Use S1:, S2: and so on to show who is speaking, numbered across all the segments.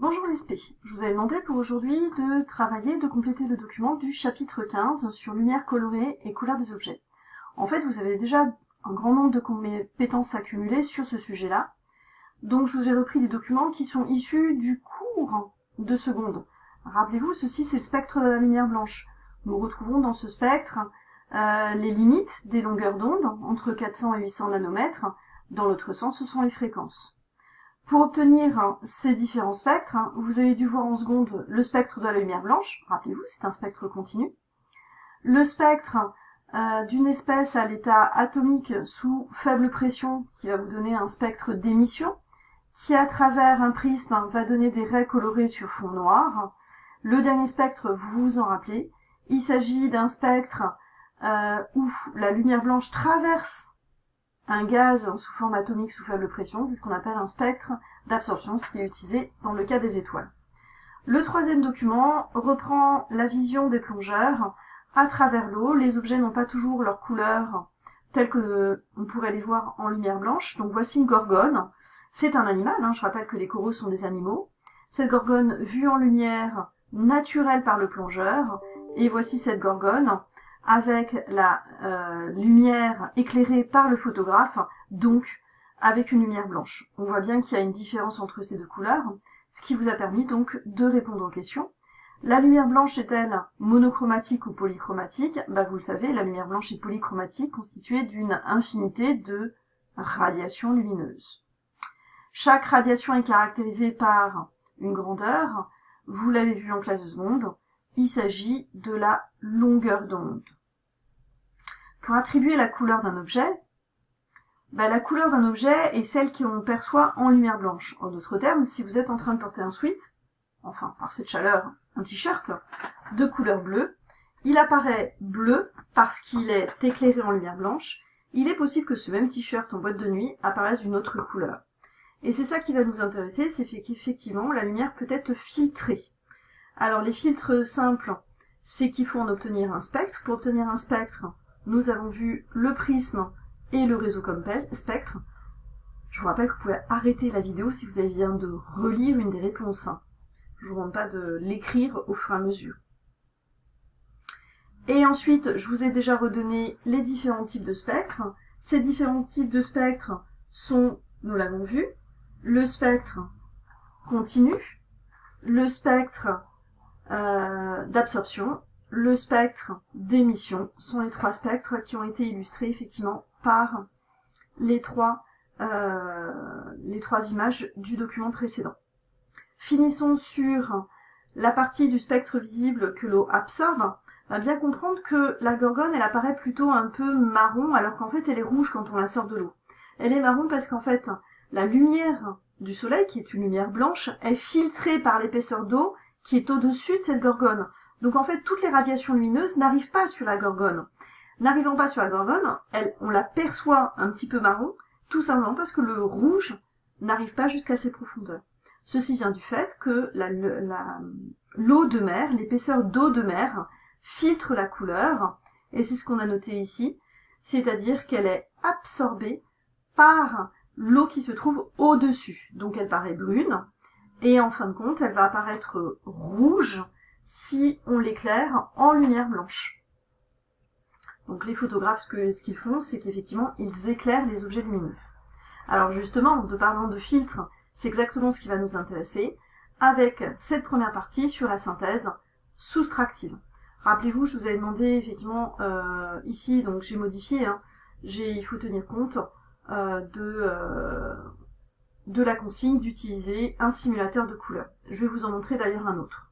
S1: Bonjour les spé, je vous avais demandé pour aujourd'hui de compléter le document du chapitre 15 sur lumière colorée et couleur des objets. En fait, vous avez déjà un grand nombre de compétences accumulées sur ce sujet-là, donc je vous ai repris des documents qui sont issus du cours de seconde. Rappelez-vous, ceci c'est le spectre de la lumière blanche. Nous retrouvons dans ce spectre les limites des longueurs d'onde, entre 400 et 800 nanomètres. Dans l'autre sens, ce sont les fréquences. Pour obtenir ces différents spectres, vous avez dû voir en seconde le spectre de la lumière blanche, rappelez-vous, c'est un spectre continu, le spectre d'une espèce à l'état atomique sous faible pression, qui va vous donner un spectre d'émission, qui à travers un prisme va donner des raies colorées sur fond noir. Le dernier spectre, vous vous en rappelez, il s'agit d'un spectre où la lumière blanche traverse un gaz sous forme atomique sous faible pression, c'est ce qu'on appelle un spectre d'absorption, ce qui est utilisé dans le cas des étoiles. Le troisième document reprend la vision des plongeurs à travers l'eau. Les objets n'ont pas toujours leur couleur telle que on pourrait les voir en lumière blanche. Donc voici une gorgone. C'est un animal, je rappelle que les coraux sont des animaux. Cette gorgone vue en lumière naturelle par le plongeur. Et voici cette gorgone avec la lumière éclairée par le photographe, donc avec une lumière blanche. On voit bien qu'il y a une différence entre ces deux couleurs, ce qui vous a permis donc de répondre aux questions. La lumière blanche est-elle monochromatique ou polychromatique ? Vous le savez, la lumière blanche est polychromatique, constituée d'une infinité de radiations lumineuses. Chaque radiation est caractérisée par une grandeur. Vous l'avez vu en classe de seconde, il s'agit de la longueur d'onde. Pour attribuer la couleur d'un objet, la couleur d'un objet est celle qu'on perçoit en lumière blanche. En d'autres termes, si vous êtes en train de porter un sweat, enfin par cette chaleur, un t-shirt de couleur bleue, il apparaît bleu parce qu'il est éclairé en lumière blanche. Il est possible que ce même t-shirt en boîte de nuit apparaisse d'une autre couleur. Et c'est ça qui va nous intéresser, c'est qu'effectivement la lumière peut être filtrée. Alors les filtres simples, c'est qu'il faut en obtenir un spectre. Pour obtenir un spectre, nous avons vu le prisme et le réseau comme spectre. Je vous rappelle que vous pouvez arrêter la vidéo si vous avez besoin de relire une des réponses. Je ne vous demande pas de l'écrire au fur et à mesure. Et ensuite, je vous ai déjà redonné les différents types de spectres. Ces différents types de spectres sont, nous l'avons vu, le spectre continu, le spectre d'absorption, le spectre d'émission sont les trois spectres qui ont été illustrés effectivement par les trois images du document précédent. Finissons sur la partie du spectre visible que l'eau absorbe. Bien comprendre que la gorgone, elle apparaît plutôt un peu marron, alors qu'en fait elle est rouge quand on la sort de l'eau. Elle est marron parce qu'en fait la lumière du soleil, qui est une lumière blanche, est filtrée par l'épaisseur d'eau qui est au-dessus de cette gorgone. Donc en fait, toutes les radiations lumineuses n'arrivent pas sur la gorgone. N'arrivant pas sur la gorgone, on la perçoit un petit peu marron, tout simplement parce que le rouge n'arrive pas jusqu'à ses profondeurs. Ceci vient du fait que l'eau de mer, l'épaisseur d'eau de mer, filtre la couleur, et c'est ce qu'on a noté ici, c'est-à-dire qu'elle est absorbée par l'eau qui se trouve au-dessus. Donc elle paraît brune, et en fin de compte, elle va apparaître rouge si on l'éclaire en lumière blanche. Donc les photographes, ce qu'ils font, c'est qu'effectivement, ils éclairent les objets lumineux. Alors justement, de parlant de filtre, c'est exactement ce qui va nous intéresser, avec cette première partie sur la synthèse soustractive. Rappelez-vous, je vous avais demandé effectivement, ici, donc j'ai modifié, il faut tenir compte de la consigne d'utiliser un simulateur de couleurs. Je vais vous en montrer d'ailleurs un autre.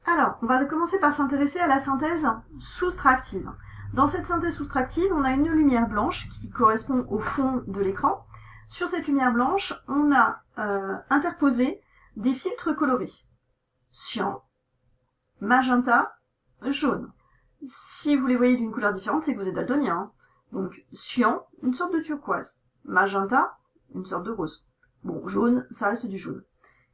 S1: Alors, on va commencer par s'intéresser à la synthèse soustractive. Dans cette synthèse soustractive, on a une lumière blanche qui correspond au fond de l'écran. Sur cette lumière blanche, on a interposé des filtres colorés. Cyan, magenta, jaune. Si vous les voyez d'une couleur différente, c'est que vous êtes daltonien. Donc, cyan, une sorte de turquoise. Magenta, une sorte de rose. Bon, jaune, ça reste du jaune.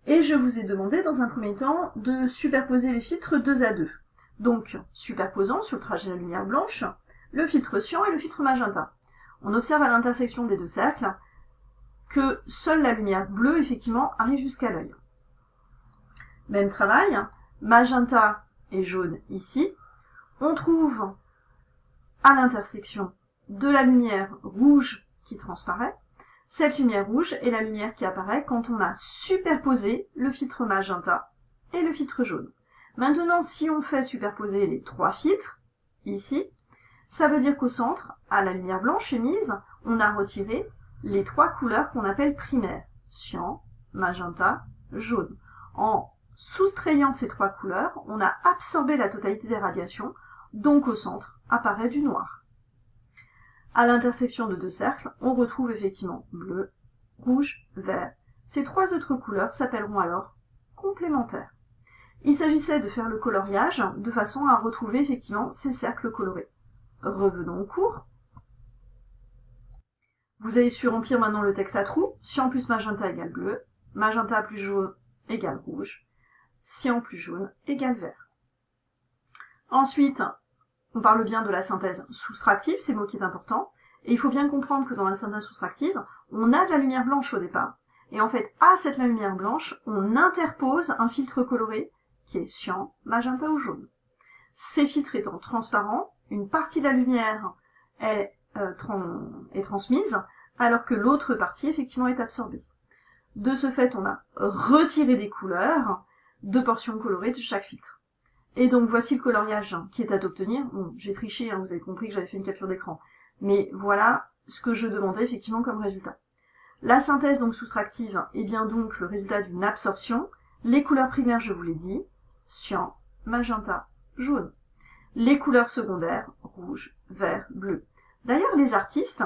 S1: Et je vous ai demandé dans un premier temps de superposer les filtres 2 à 2. Donc, superposant sur le trajet de la lumière blanche, le filtre cyan et le filtre magenta. On observe à l'intersection des deux cercles que seule la lumière bleue, effectivement, arrive jusqu'à l'œil. Même travail, magenta et jaune ici. On trouve à l'intersection de la lumière rouge qui transparaît. Cette lumière rouge est la lumière qui apparaît quand on a superposé le filtre magenta et le filtre jaune. Maintenant, si on fait superposer les trois filtres, ici, ça veut dire qu'au centre, à la lumière blanche émise, on a retiré les trois couleurs qu'on appelle primaires, cyan, magenta, jaune. En soustrayant ces trois couleurs, on a absorbé la totalité des radiations, donc au centre apparaît du noir. À l'intersection de deux cercles, on retrouve effectivement bleu, rouge, vert. Ces trois autres couleurs s'appelleront alors complémentaires. Il s'agissait de faire le coloriage de façon à retrouver effectivement ces cercles colorés. Revenons au cours. Vous avez su remplir maintenant le texte à trous. Cyan plus magenta égale bleu, magenta plus jaune égale rouge, cyan plus jaune égale vert. Ensuite, on parle bien de la synthèse soustractive, c'est le mot qui est important. Et il faut bien comprendre que dans la synthèse soustractive, on a de la lumière blanche au départ. Et en fait, à cette lumière blanche, on interpose un filtre coloré qui est cyan, magenta ou jaune. Ces filtres étant transparents, une partie de la lumière est transmise, alors que l'autre partie, effectivement, est absorbée. De ce fait, on a retiré des couleurs de portions colorées de chaque filtre. Et donc, voici le coloriage qui est à obtenir. Bon, j'ai triché, vous avez compris que j'avais fait une capture d'écran. Mais voilà ce que je demandais, effectivement, comme résultat. La synthèse, donc, soustractive, est bien donc le résultat d'une absorption. Les couleurs primaires, je vous l'ai dit, cyan, magenta, jaune. Les couleurs secondaires, rouge, vert, bleu. D'ailleurs, les artistes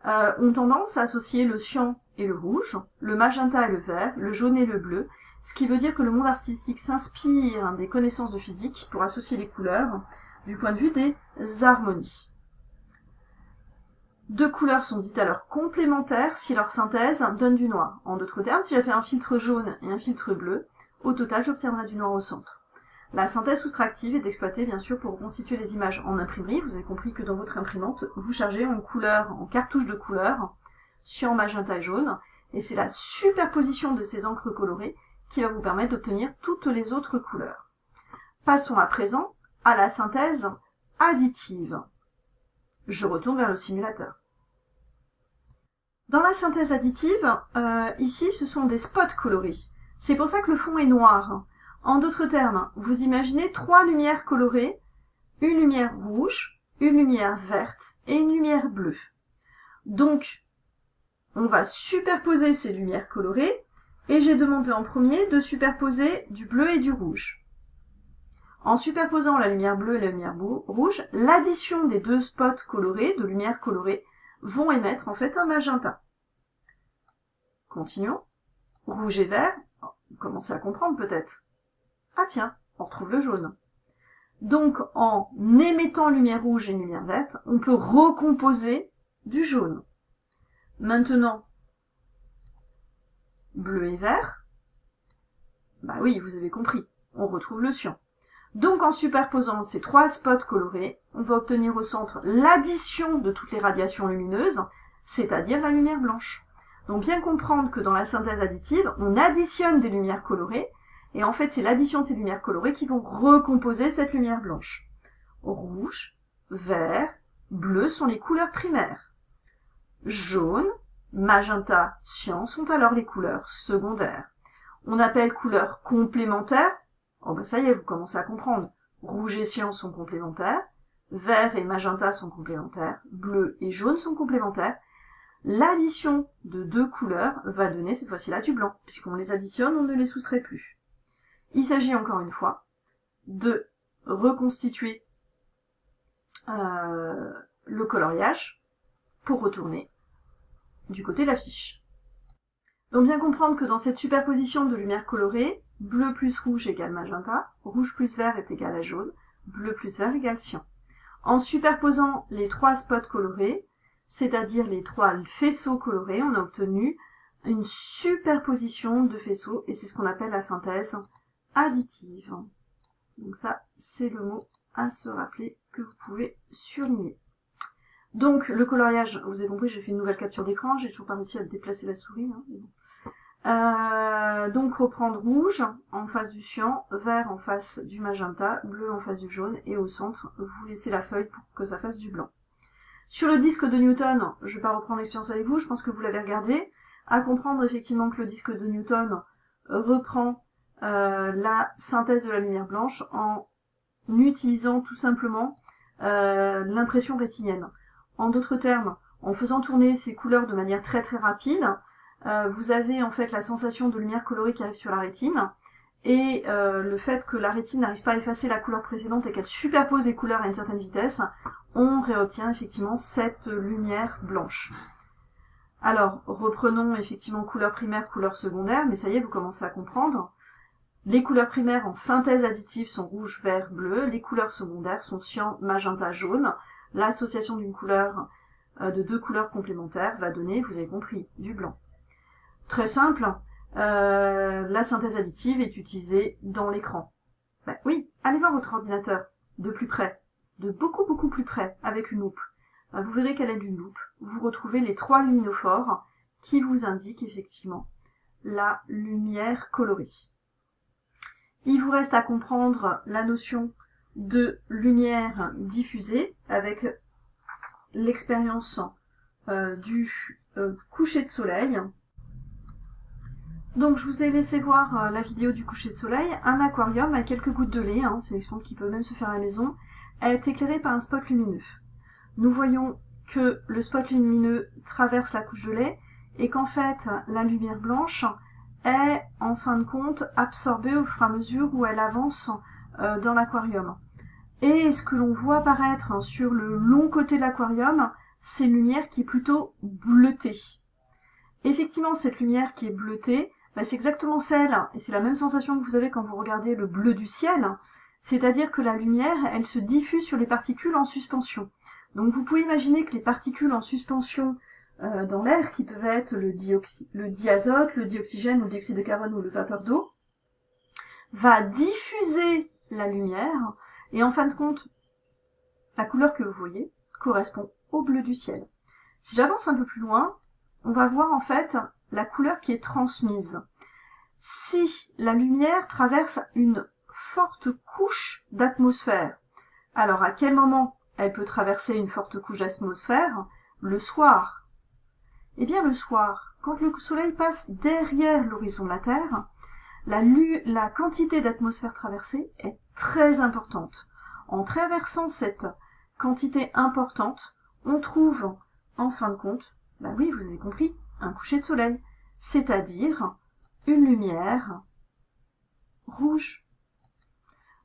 S1: ont tendance à associer le cyan et le rouge, le magenta et le vert, le jaune et le bleu, ce qui veut dire que le monde artistique s'inspire des connaissances de physique pour associer les couleurs du point de vue des harmonies. Deux couleurs sont dites alors complémentaires si leur synthèse donne du noir. En d'autres termes, si j'ai fait un filtre jaune et un filtre bleu, au total j'obtiendrai du noir au centre. La synthèse soustractive est exploitée bien sûr pour reconstituer les images en imprimerie. Vous avez compris que dans votre imprimante, vous chargez en couleurs, en cartouches de couleurs, cyan, magenta et jaune, et c'est la superposition de ces encres colorées qui va vous permettre d'obtenir toutes les autres couleurs. Passons à présent à la synthèse additive. Je retourne vers le simulateur. Dans la synthèse additive, ici ce sont des spots colorés. C'est pour ça que le fond est noir. En d'autres termes, vous imaginez trois lumières colorées, une lumière rouge, une lumière verte et une lumière bleue. Donc, on va superposer ces lumières colorées et j'ai demandé en premier de superposer du bleu et du rouge. En superposant la lumière bleue et la lumière rouge, l'addition des deux spots colorés, de lumière colorée, vont émettre en fait un magenta. Continuons. Rouge et vert, vous commencez à comprendre peut-être. Ah tiens, on retrouve le jaune. Donc, en émettant lumière rouge et lumière verte, on peut recomposer du jaune. Maintenant, bleu et vert, bah oui, vous avez compris, on retrouve le cyan. Donc, en superposant ces trois spots colorés, on va obtenir au centre l'addition de toutes les radiations lumineuses, c'est-à-dire la lumière blanche. Donc, bien comprendre que dans la synthèse additive, on additionne des lumières colorées, et en fait, c'est l'addition de ces lumières colorées qui vont recomposer cette lumière blanche. Rouge, vert, bleu sont les couleurs primaires. Jaune, magenta, cyan sont alors les couleurs secondaires. On appelle couleurs complémentaires. Oh ben ça y est, vous commencez à comprendre. Rouge et cyan sont complémentaires. Vert et magenta sont complémentaires. Bleu et jaune sont complémentaires. L'addition de deux couleurs va donner cette fois-ci-là du blanc. Puisqu'on les additionne, on ne les soustrait plus. Il s'agit encore une fois de reconstituer le coloriage pour retourner du côté de la fiche. Donc bien comprendre que dans cette superposition de lumière colorée, bleu plus rouge égale magenta, rouge plus vert est égal à jaune, bleu plus vert égale cyan. En superposant les trois spots colorés, c'est-à-dire les trois faisceaux colorés, on a obtenu une superposition de faisceaux et c'est ce qu'on appelle la synthèse additive. Donc ça, c'est le mot à se rappeler que vous pouvez surligner. Donc le coloriage, vous avez compris, j'ai fait une nouvelle capture d'écran, j'ai toujours pas réussi à déplacer la souris. Donc reprendre rouge en face du cyan, vert en face du magenta, bleu en face du jaune, et au centre, vous laissez la feuille pour que ça fasse du blanc. Sur le disque de Newton, je vais pas reprendre l'expérience avec vous, je pense que vous l'avez regardé, à comprendre effectivement que le disque de Newton reprend la synthèse de la lumière blanche en utilisant tout simplement l'impression rétinienne. En d'autres termes, en faisant tourner ces couleurs de manière très très rapide, vous avez en fait la sensation de lumière colorée qui arrive sur la rétine, et le fait que la rétine n'arrive pas à effacer la couleur précédente et qu'elle superpose les couleurs à une certaine vitesse, on réobtient effectivement cette lumière blanche. Alors, reprenons effectivement couleur primaire, couleur secondaire, mais ça y est, vous commencez à comprendre. Les couleurs primaires en synthèse additive sont rouge, vert, bleu. Les couleurs secondaires sont cyan, magenta, jaune. L'association d'une couleur, de deux couleurs complémentaires va donner, vous avez compris, du blanc. Très simple, la synthèse additive est utilisée dans l'écran. Ben oui, allez voir votre ordinateur de plus près, de beaucoup beaucoup plus près, avec une loupe. Ben vous verrez qu'à l'aide d'une loupe, vous retrouvez les trois luminophores qui vous indiquent effectivement la lumière colorée. Il vous reste à comprendre la notion de lumière diffusée avec l'expérience du coucher de soleil. Donc je vous ai laissé voir la vidéo du coucher de soleil. Un aquarium avec quelques gouttes de lait, c'est une expérience qui peut même se faire à la maison, est éclairé par un spot lumineux. Nous voyons que le spot lumineux traverse la couche de lait et qu'en fait la lumière blanche est en fin de compte absorbée au fur et à mesure où elle avance dans l'aquarium. Et ce que l'on voit apparaître sur le long côté de l'aquarium, c'est une lumière qui est plutôt bleutée. Effectivement, cette lumière qui est bleutée, c'est exactement celle, et c'est la même sensation que vous avez quand vous regardez le bleu du ciel, c'est-à-dire que la lumière, elle se diffuse sur les particules en suspension. Donc vous pouvez imaginer que les particules en suspension dans l'air, qui peuvent être le diazote, le dioxygène, le dioxyde de carbone ou le vapeur d'eau, va diffuser la lumière, et en fin de compte, la couleur que vous voyez correspond au bleu du ciel. Si j'avance un peu plus loin, on va voir en fait la couleur qui est transmise. Si la lumière traverse une forte couche d'atmosphère, alors à quel moment elle peut traverser une forte couche d'atmosphère? Le soir. Eh bien le soir, quand le soleil passe derrière l'horizon de la Terre, la quantité d'atmosphère traversée est très importante. En traversant cette quantité importante, on trouve, en fin de compte, oui, vous avez compris, un coucher de soleil, c'est-à-dire une lumière rouge.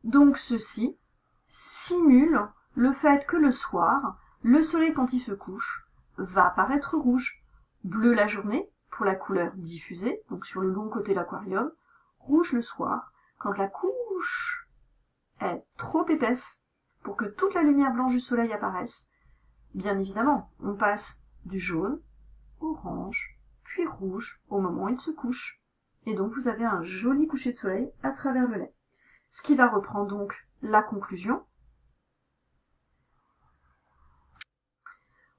S1: Donc ceci simule le fait que le soir, le soleil quand il se couche, va paraître rouge. Bleu la journée, pour la couleur diffusée, donc sur le long côté de l'aquarium, rouge le soir, quand la couche est trop épaisse pour que toute la lumière blanche du soleil apparaisse. Bien évidemment, on passe du jaune, orange, puis rouge au moment où il se couche. Et donc vous avez un joli coucher de soleil à travers le lait. Ce qui va reprendre donc la conclusion.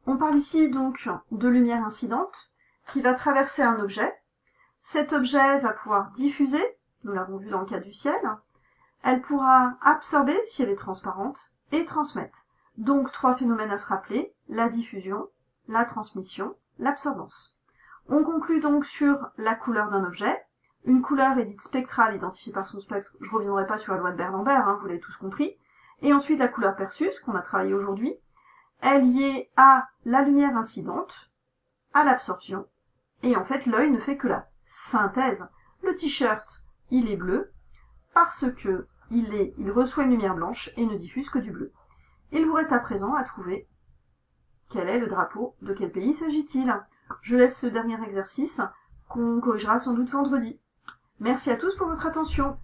S1: On parle ici donc de lumière incidente qui va traverser un objet. Cet objet va pouvoir diffuser, nous l'avons vu dans le cas du ciel. Elle pourra absorber si elle est transparente et transmettre. Donc trois phénomènes à se rappeler, la diffusion, la transmission, l'absorbance. On conclut donc sur la couleur d'un objet. Une couleur est dite spectrale, identifiée par son spectre. Je ne reviendrai pas sur la loi de Beer-Lambert, vous l'avez tous compris. Et ensuite la couleur perçue, ce qu'on a travaillé aujourd'hui, est liée à la lumière incidente, à l'absorption. Et en fait, l'œil ne fait que la synthèse. Le t-shirt, il est bleu parce que il reçoit une lumière blanche et ne diffuse que du bleu. Il vous reste à présent à trouver quel est le drapeau, de quel pays s'agit-il. Je laisse ce dernier exercice qu'on corrigera sans doute vendredi. Merci à tous pour votre attention.